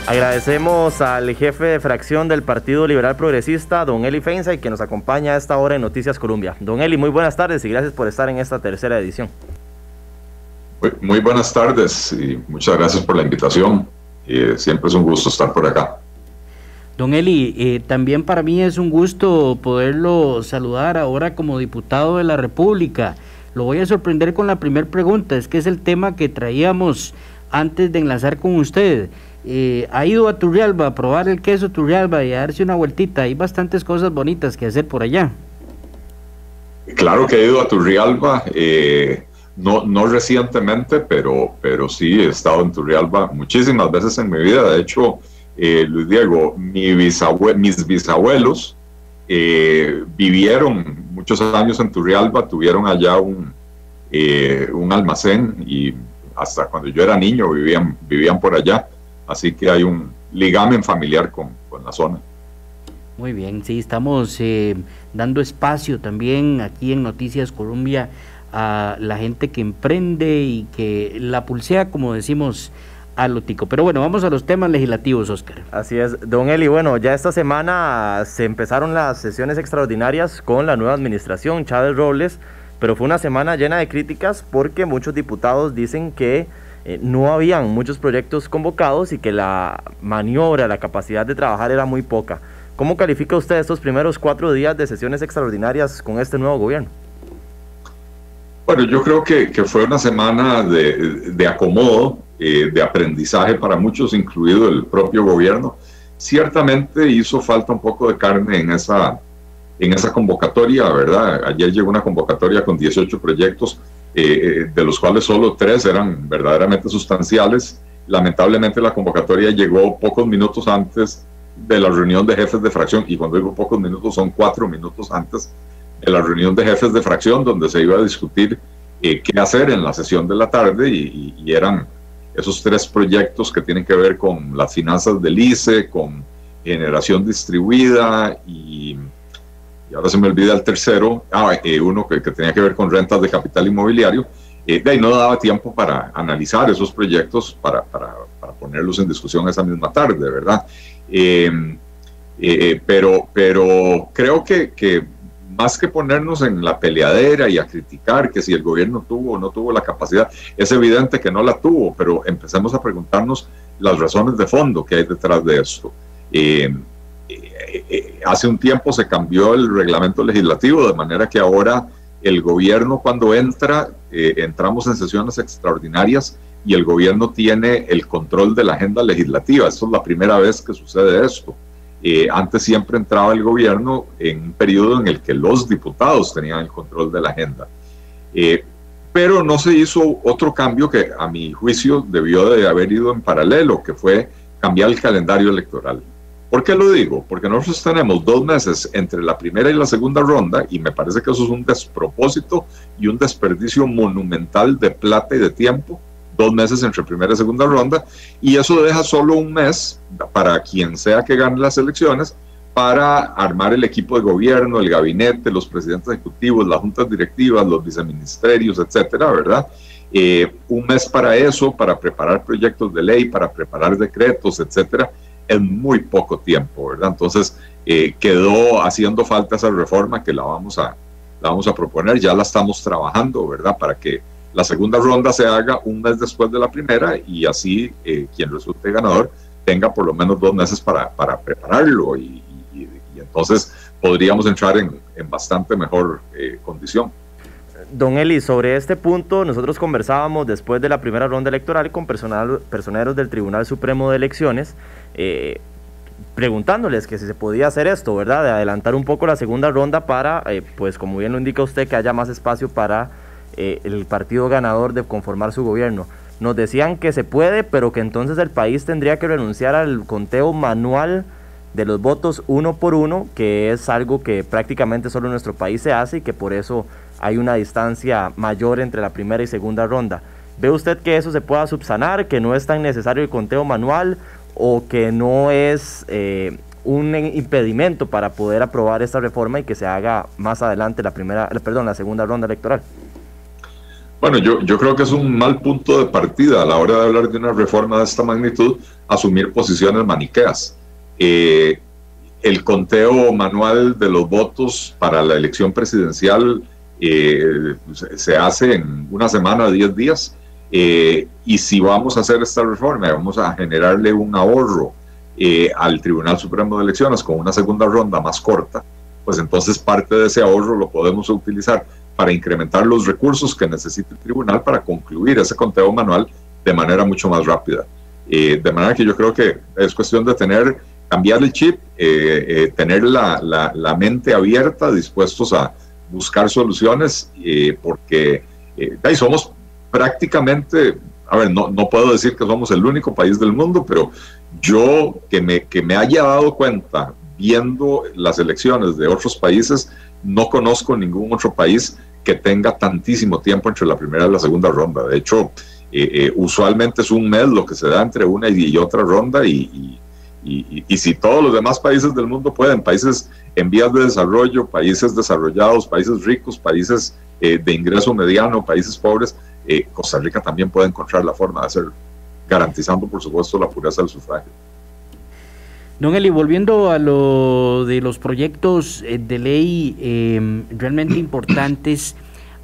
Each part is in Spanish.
Agradecemos al jefe de fracción del Partido Liberal Progresista, don Eli Feinsay, que nos acompaña a esta hora en Noticias Colombia. Don Eli, muy buenas tardes y gracias por estar en esta tercera edición. Muy buenas tardes y muchas gracias por la invitación. Siempre es un gusto estar por acá. Don Eli, también para mí es un gusto poderlo saludar ahora como diputado de la República. Lo voy a sorprender con la primera pregunta, es que es el tema que traíamos antes de enlazar con usted. ¿Ha ido a Turrialba a probar el queso Turrialba y a darse una vueltita? Hay bastantes cosas bonitas que hacer por allá. Claro que he ido a Turrialba, no recientemente, pero sí he estado en Turrialba muchísimas veces en mi vida. De hecho, Luis Diego, mis bisabuelos vivieron muchos años en Turrialba, tuvieron allá un almacén y hasta cuando yo era niño vivían por allá. Así que hay un ligamen familiar con la zona. Muy bien, sí, estamos dando espacio también aquí en Noticias Colombia a la gente que emprende y que la pulsea, como decimos, a lo tico. Pero bueno, vamos a los temas legislativos, Oscar. Así es, don Eli. Bueno, ya esta semana se empezaron las sesiones extraordinarias con la nueva administración, Chávez Robles, pero fue una semana llena de críticas porque muchos diputados dicen que no habían muchos proyectos convocados y que la maniobra, la capacidad de trabajar era muy poca. ¿Cómo califica usted estos primeros 4 días de sesiones extraordinarias con este nuevo gobierno? Bueno, yo creo que fue una semana de acomodo, de aprendizaje para muchos, incluido el propio gobierno. Ciertamente hizo falta un poco de carne en esa convocatoria, ¿verdad? Ayer llegó una convocatoria con 18 proyectos, de los cuales solo 3 eran verdaderamente sustanciales. Lamentablemente la convocatoria llegó pocos minutos antes de la reunión de jefes de fracción, y cuando digo pocos minutos son 4 minutos antes de la reunión de jefes de fracción, donde se iba a discutir qué hacer en la sesión de la tarde, y eran esos 3 proyectos que tienen que ver con las finanzas del ICE, con generación distribuida y ahora se me olvida el tercero, uno que tenía que ver con rentas de capital inmobiliario. De ahí no daba tiempo para analizar esos proyectos, para ponerlos en discusión esa misma tarde, ¿verdad? Pero creo que más que ponernos en la peleadera y a criticar que si el gobierno tuvo o no tuvo la capacidad, es evidente que no la tuvo, pero empecemos a preguntarnos las razones de fondo que hay detrás de esto. Hace un tiempo se cambió el reglamento legislativo, de manera que ahora el gobierno, cuando entramos en sesiones extraordinarias y el gobierno tiene el control de la agenda legislativa. Esto es la primera vez que sucede esto. Antes siempre entraba el gobierno en un periodo en el que los diputados tenían el control de la agenda. Pero no se hizo otro cambio que a mi juicio debió de haber ido en paralelo, que fue cambiar el calendario electoral. ¿Por qué lo digo? Porque nosotros tenemos 2 meses entre la primera y la segunda ronda, y me parece que eso es un despropósito y un desperdicio monumental de plata y de tiempo. 2 meses entre primera y segunda ronda, y eso deja solo un mes para quien sea que gane las elecciones para armar el equipo de gobierno, el gabinete, los presidentes ejecutivos, las juntas directivas, los viceministerios, etcétera, ¿verdad? Un mes para eso, para preparar proyectos de ley, para preparar decretos, etcétera. Es muy poco tiempo, ¿verdad? Entonces quedó haciendo falta esa reforma que la vamos a proponer. Ya la estamos trabajando, ¿verdad? Para que la segunda ronda se haga un mes después de la primera, y así quien resulte ganador tenga por lo menos 2 meses para prepararlo, y entonces podríamos entrar en bastante mejor condición. Don Eli, sobre este punto nosotros conversábamos después de la primera ronda electoral con personeros del Tribunal Supremo de Elecciones, preguntándoles que si se podía hacer esto, ¿verdad? De adelantar un poco la segunda ronda para, pues como bien lo indica usted, que haya más espacio para el partido ganador de conformar su gobierno. Nos decían que se puede, pero que entonces el país tendría que renunciar al conteo manual de los votos 1 por 1, que es algo que prácticamente solo en nuestro país se hace y que por eso hay una distancia mayor entre la primera y segunda ronda. ¿Ve usted que eso se pueda subsanar, que no es tan necesario el conteo manual, o que no es un impedimento para poder aprobar esta reforma y que se haga más adelante la segunda ronda electoral? Bueno, yo creo que es un mal punto de partida a la hora de hablar de una reforma de esta magnitud, asumir posiciones maniqueas. El conteo manual de los votos para la elección presidencial se hace en una semana, 10 días, y si vamos a hacer esta reforma, vamos a generarle un ahorro al Tribunal Supremo de Elecciones con una segunda ronda más corta, pues entonces parte de ese ahorro lo podemos utilizar para incrementar los recursos que necesita el tribunal para concluir ese conteo manual de manera mucho más rápida. De manera que yo creo que es cuestión de cambiar el chip, tener la mente abierta, dispuestos a buscar soluciones, porque ahí somos prácticamente, a ver, no puedo decir que somos el único país del mundo, pero yo que me haya dado cuenta viendo las elecciones de otros países, no conozco ningún otro país que tenga tantísimo tiempo entre la primera y la segunda ronda. De hecho, usualmente es un mes lo que se da entre una y otra ronda, y si todos los demás países del mundo pueden, países en vías de desarrollo, países desarrollados, países ricos, países de ingreso mediano, países pobres, Costa Rica también puede encontrar la forma de hacerlo, garantizando por supuesto la pureza del sufragio. Don Eli, volviendo a lo de los proyectos de ley realmente importantes,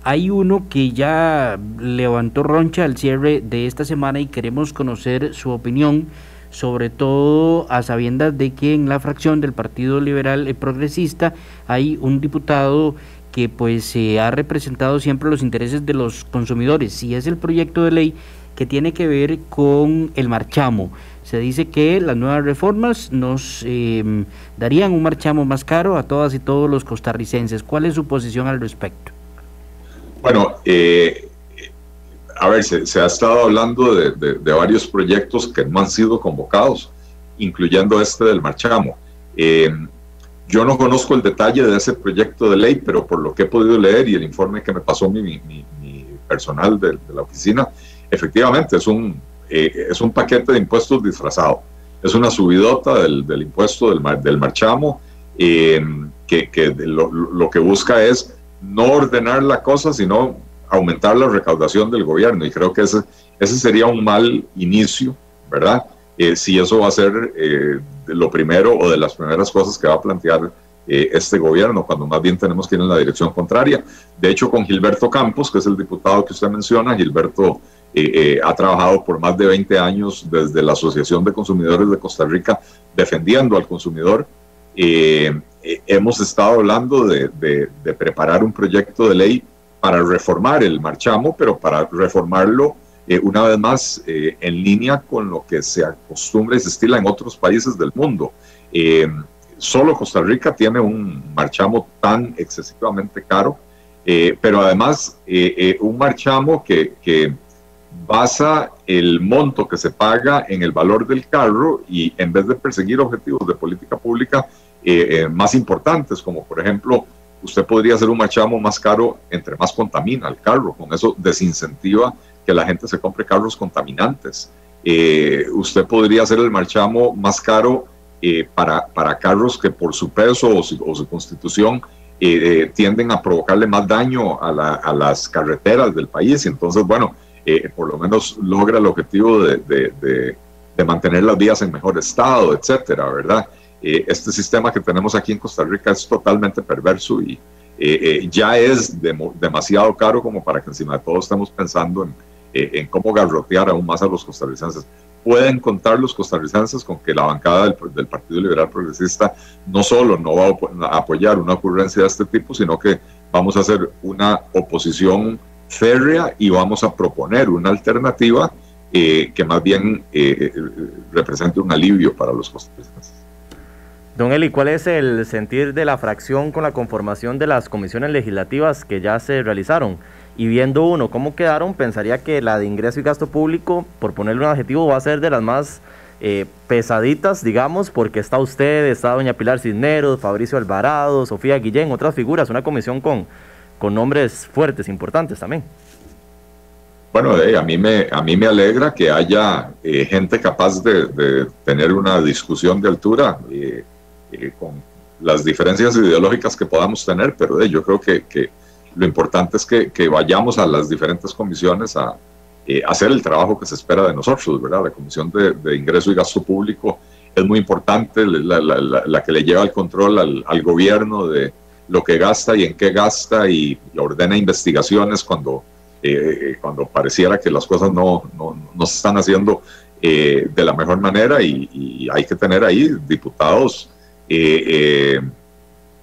hay uno que ya levantó roncha al cierre de esta semana y queremos conocer su opinión, sobre todo a sabiendas de que en la fracción del Partido Liberal Progresista hay un diputado que pues ha representado siempre los intereses de los consumidores, y es el proyecto de ley que tiene que ver con el marchamo. Se dice que las nuevas reformas nos darían un marchamo más caro a todas y todos los costarricenses. ¿Cuál es su posición al respecto? Bueno, a ver, se ha estado hablando de varios proyectos que no han sido convocados, incluyendo este del marchamo. Yo no conozco el detalle de ese proyecto de ley, pero por lo que he podido leer y el informe que me pasó mi personal de la oficina, efectivamente es un paquete de impuestos disfrazado. Es una subidota del impuesto del marchamo, que lo que busca es no ordenar la cosa, sino aumentar la recaudación del gobierno, y creo que ese sería un mal inicio, ¿verdad? Si eso va a ser lo primero o de las primeras cosas que va a plantear este gobierno, cuando más bien tenemos que ir en la dirección contraria. De hecho, con Gilberto Campos, que es el diputado que usted menciona, Gilberto ha trabajado por más de 20 años desde la Asociación de Consumidores de Costa Rica defendiendo al consumidor. Hemos estado hablando de preparar un proyecto de ley para reformar el marchamo, pero para reformarlo una vez más en línea con lo que se acostumbra y se estila en otros países del mundo. Solo Costa Rica tiene un marchamo tan excesivamente caro, pero además un marchamo que basa el monto que se paga en el valor del carro, y en vez de perseguir objetivos de política pública más importantes, como por ejemplo, usted podría hacer un marchamo más caro entre más contamina el carro, con eso desincentiva que la gente se compre carros contaminantes. Usted podría hacer el marchamo más caro para carros que por su peso o su constitución tienden a provocarle más daño a las carreteras del país, y entonces, bueno, por lo menos logra el objetivo de mantener las vías en mejor estado, etcétera, ¿verdad? Este sistema que tenemos aquí en Costa Rica es totalmente perverso y ya es demasiado caro como para que encima de todo estemos pensando en cómo garrotear aún más a los costarricenses. Pueden contar los costarricenses con que la bancada del Partido Liberal Progresista no solo no va a apoyar una ocurrencia de este tipo, sino que vamos a hacer una oposición férrea y vamos a proponer una alternativa que más bien represente un alivio para los costarricenses. Don Eli, ¿cuál es el sentir de la fracción con la conformación de las comisiones legislativas que ya se realizaron? Y viendo uno cómo quedaron, pensaría que la de ingreso y gasto público, por ponerle un adjetivo, va a ser de las más pesaditas, digamos, porque está usted, está doña Pilar Cisneros, Fabricio Alvarado, Sofía Guillén, otras figuras, una comisión con nombres fuertes, importantes también. Bueno, a mí me alegra que haya gente capaz de tener una discusión de altura con las diferencias ideológicas que podamos tener, pero yo creo que lo importante es que vayamos a las diferentes comisiones a hacer el trabajo que se espera de nosotros, ¿verdad? La Comisión de Ingreso y Gasto Público es muy importante, la que le lleva el control al gobierno de lo que gasta y en qué gasta, y ordena investigaciones cuando pareciera que las cosas no se están haciendo de la mejor manera, y hay que tener ahí diputados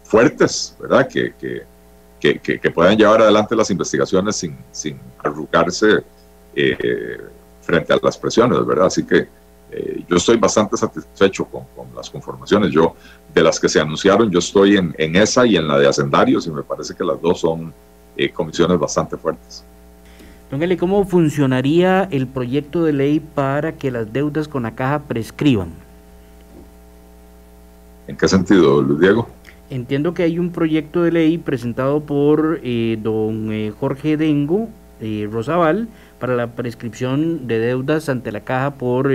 fuertes, ¿verdad? Que puedan llevar adelante las investigaciones sin arrugarse frente a las presiones, ¿verdad? Así que yo estoy bastante satisfecho con las conformaciones. Yo, de las que se anunciaron, yo estoy en esa y en la de Hacendarios, y me parece que las dos son comisiones bastante fuertes. Don Eli, ¿cómo funcionaría el proyecto de ley para que las deudas con la caja prescriban? ¿En qué sentido, Luis Diego? Entiendo que hay un proyecto de ley presentado por don Jorge Dengo Rosabal para la prescripción de deudas ante la caja por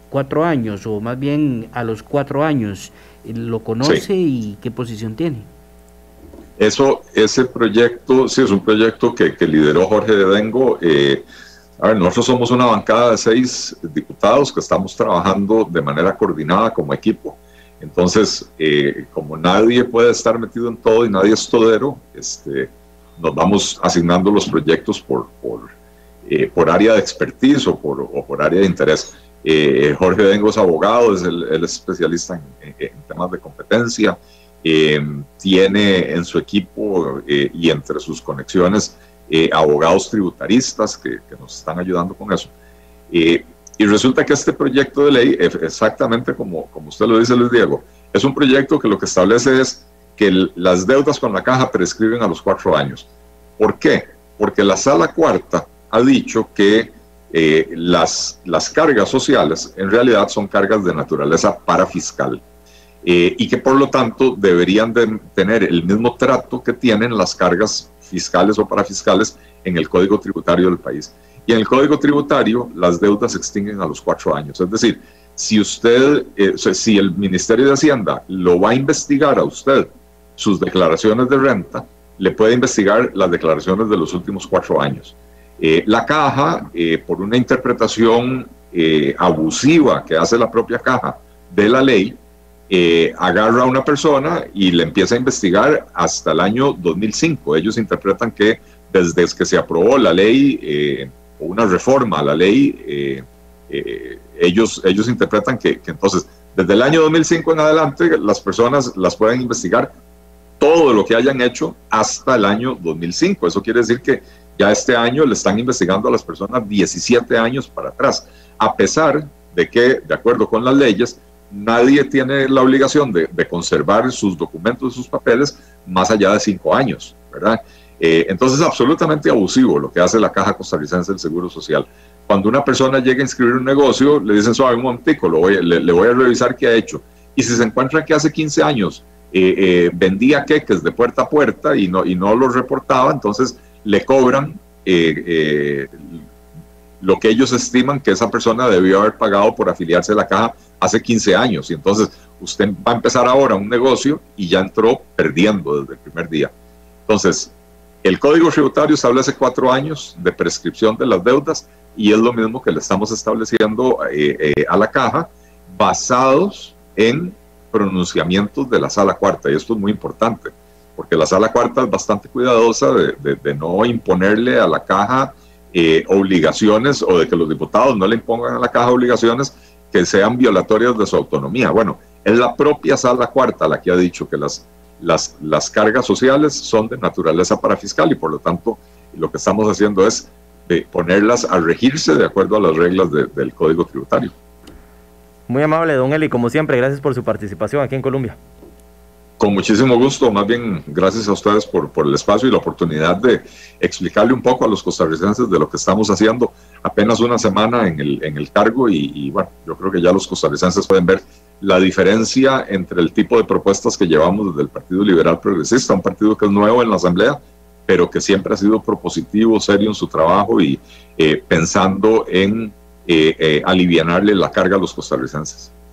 4 años, o más bien a los 4 años. ¿Lo conoce? Sí. ¿Y qué posición tiene? Ese proyecto, sí, es un proyecto que lideró Jorge Dengo. A ver, nosotros somos una bancada de 6 diputados que estamos trabajando de manera coordinada como equipo. Entonces, como nadie puede estar metido en todo y nadie es todero, nos vamos asignando los proyectos por área de expertise o por área de interés. Jorge Dengo es abogado, él es especialista en temas de competencia, tiene en su equipo y entre sus conexiones abogados tributaristas que nos están ayudando con eso. Y resulta que este proyecto de ley, exactamente como usted lo dice, Luis Diego, es un proyecto que lo que establece es que las deudas con la caja prescriben a los 4 años. ¿Por qué? Porque la Sala Cuarta ha dicho que las cargas sociales en realidad son cargas de naturaleza parafiscal, y que por lo tanto deberían de tener el mismo trato que tienen las cargas fiscales o parafiscales en el Código Tributario del país. Y en el Código Tributario las deudas se extinguen a los 4 años. Es decir, si el Ministerio de Hacienda lo va a investigar a usted sus declaraciones de renta, le puede investigar las declaraciones de los últimos 4 años. La caja, por una interpretación abusiva que hace la propia caja de la ley, agarra a una persona y le empieza a investigar hasta el año 2005. Ellos interpretan que desde que se aprobó la ley, o una reforma a la ley, ellos interpretan que entonces desde el año 2005 en adelante las personas las pueden investigar todo lo que hayan hecho hasta el año 2005. Eso quiere decir que ya este año le están investigando a las personas 17 años para atrás, a pesar de que, de acuerdo con las leyes, nadie tiene la obligación de conservar sus documentos, sus papeles, más allá de 5 años, ¿verdad? Entonces es absolutamente abusivo lo que hace la Caja Costarricense del Seguro Social. Cuando una persona llega a inscribir un negocio, le dicen, suave, un momentico, le voy a revisar qué ha hecho. Y si se encuentra que hace 15 años vendía queques de puerta a puerta y no los reportaba, entonces le cobran lo que ellos estiman que esa persona debió haber pagado por afiliarse a la caja hace 15 años. Y entonces usted va a empezar ahora un negocio y ya entró perdiendo desde el primer día. Entonces, el Código Tributario establece 4 años de prescripción de las deudas, y es lo mismo que le estamos estableciendo a la caja, basados en pronunciamientos de la Sala Cuarta. Y esto es muy importante, porque la Sala Cuarta es bastante cuidadosa de no imponerle a la caja obligaciones, o de que los diputados no le impongan a la caja obligaciones que sean violatorias de su autonomía. Bueno, es la propia Sala Cuarta la que ha dicho que las cargas sociales son de naturaleza parafiscal, y por lo tanto lo que estamos haciendo es ponerlas a regirse de acuerdo a las reglas del Código Tributario. Muy amable, don Eli, como siempre, gracias por su participación aquí en Colombia. Con muchísimo gusto, más bien gracias a ustedes por el espacio y la oportunidad de explicarle un poco a los costarricenses de lo que estamos haciendo. Apenas una semana en el cargo, y bueno, yo creo que ya los costarricenses pueden ver la diferencia entre el tipo de propuestas que llevamos desde el Partido Liberal Progresista, un partido que es nuevo en la Asamblea, pero que siempre ha sido propositivo, serio en su trabajo y pensando en alivianarle la carga a los costarricenses.